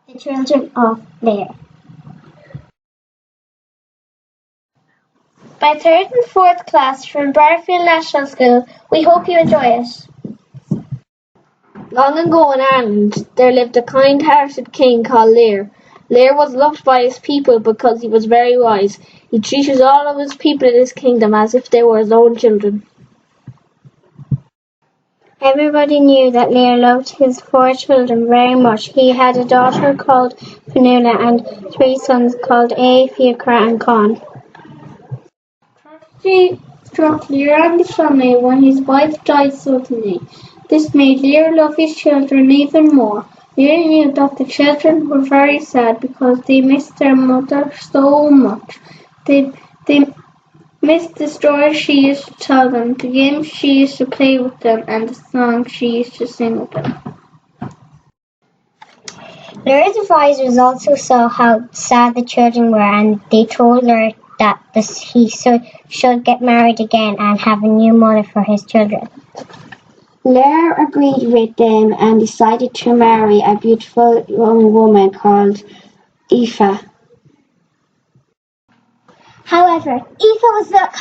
The Children of Lir. By 3rd and 4th class from Brierfield National School, we hope you enjoy it. Long ago in Ireland, there lived a kind-hearted king called Lir. Lir was loved by his people because he was very wise. He treated all of his people in his kingdom as if they were his own children. Everybody knew that Lir loved his 4 children very much. He had a daughter called Fionnuala and 3 sons called A, Fiachra and Con. Tragedy struck Lir and the family when his wife died suddenly. This made Lir love his children even more. Lir knew that the children were very sad because they missed their mother so much. They missed the stories she used to tell them, the games she used to play with them, and the songs she used to sing with them. Lir's advisors also saw how sad the children were, and they told Lir that he should get married again and have a new mother for his children. Lir agreed with them and decided to marry a beautiful young woman called Aoife. However, Aoife was not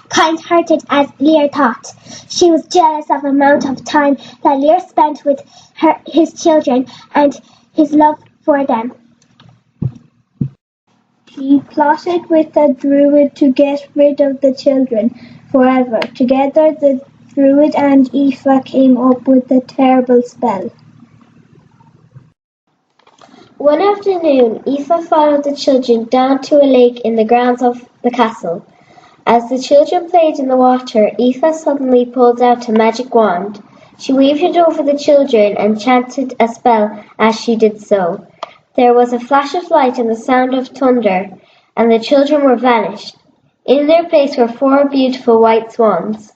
kind-hearted as Lir thought. She was jealous of the amount of time that Lir spent with his children and his love for them. She plotted with the Druid to get rid of the children forever. Together, the Druid and Aoife came up with a terrible spell. One afternoon, Aoife followed the children down to a lake in the grounds of the castle. As the children played in the water, Aoife suddenly pulled out a magic wand. She waved it over the children and chanted a spell as she did so. There was a flash of light and the sound of thunder, and the children were vanished. In their place were 4 beautiful white swans.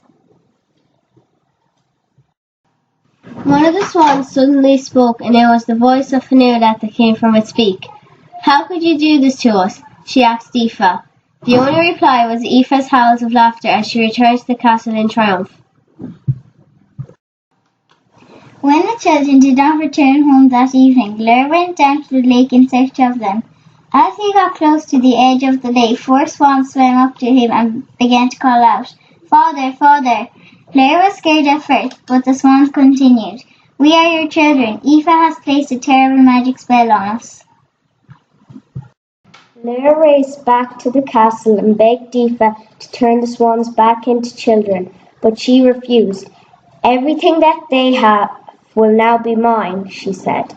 One of the swans suddenly spoke, and it was the voice of Fionnuala that came from its beak. "How could you do this to us?" she asked Aoife. The only reply was Aoife's howls of laughter as she returned to the castle in triumph. When the children did not return home that evening, Lir went down to the lake in search of them. As he got close to the edge of the lake, 4 swans swam up to him and began to call out, "Father, Father!" Lir was scared at first, but the swans continued, "We are your children. Aoife has placed a terrible magic spell on us." Lir raced back to the castle and begged Aoife to turn the swans back into children, but she refused. "Everything that they have will now be mine," she said.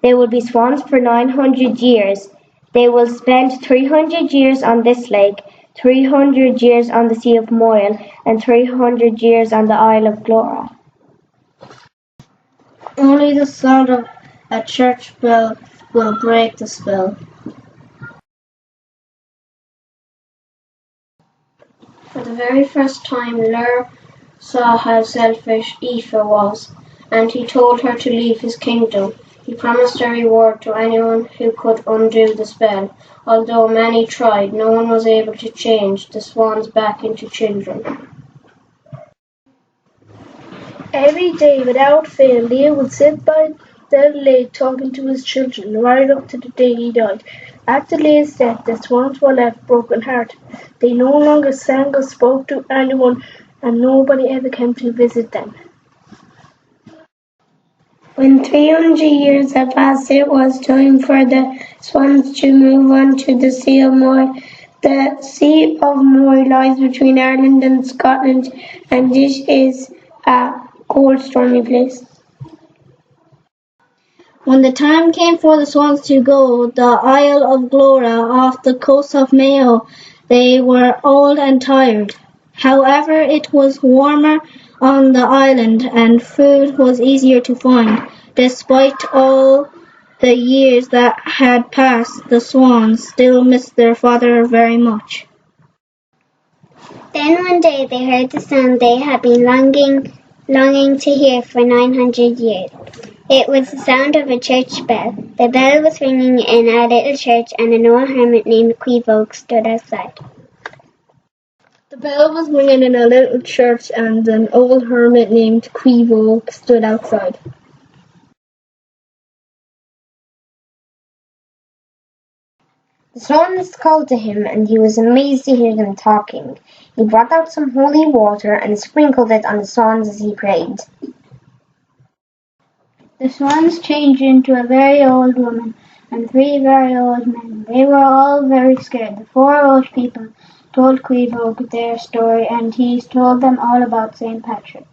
"They will be swans for 900 years. They will spend 300 years on this lake, 300 years on the Sea of Moyle, and 300 years on the Isle of Glora." Only the sound of a church bell will break the spell. For the very first time, Lir saw how selfish Aoife was, and he told her to leave his kingdom. He promised a reward to anyone who could undo the spell. Although many tried, no one was able to change the swans back into children. Every day, without fail, Lir would sit by the lake talking to his children, right up to the day he died. After Lir's death, the swans were left broken-hearted. They no longer sang or spoke to anyone, and nobody ever came to visit them. When 300 years had passed, it was time for the swans to move on to the Sea of Moyle. The Sea of Moyle lies between Ireland and Scotland, and this is a cold, stormy place. When the time came for the swans to go, the Isle of Glora off the coast of Mayo, they were old and tired. However, it was warmer on the island and food was easier to find. Despite all the years that had passed, the swans still missed their father very much. Then one day they heard the sound they had been longing to hear for 900 years. It was the sound of a church bell. The bell was ringing in a little church, and an old hermit named Queevoke stood outside. The bell was ringing in a little church, and an old hermit named Queevoke stood outside. The swans called to him, and he was amazed to hear them talking. He brought out some holy water and sprinkled it on the swans as he prayed. The swans changed into a very old woman and 3 very old men. They were all very scared. The 4 old people told Queevogue their story, and he told them all about St. Patrick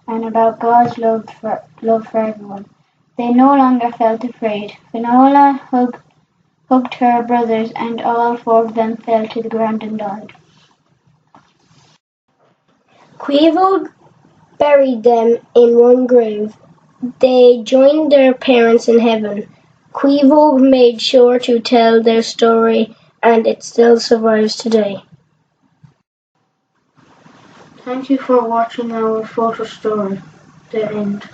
and about God's love for everyone. They no longer felt afraid. Finola hugged her brothers, and all 4 of them fell to the ground and died. Queevogue buried them in one grave. They joined their parents in heaven. Queevogue made sure to tell their story, and it still survives today. Thank you for watching our photo story. The end.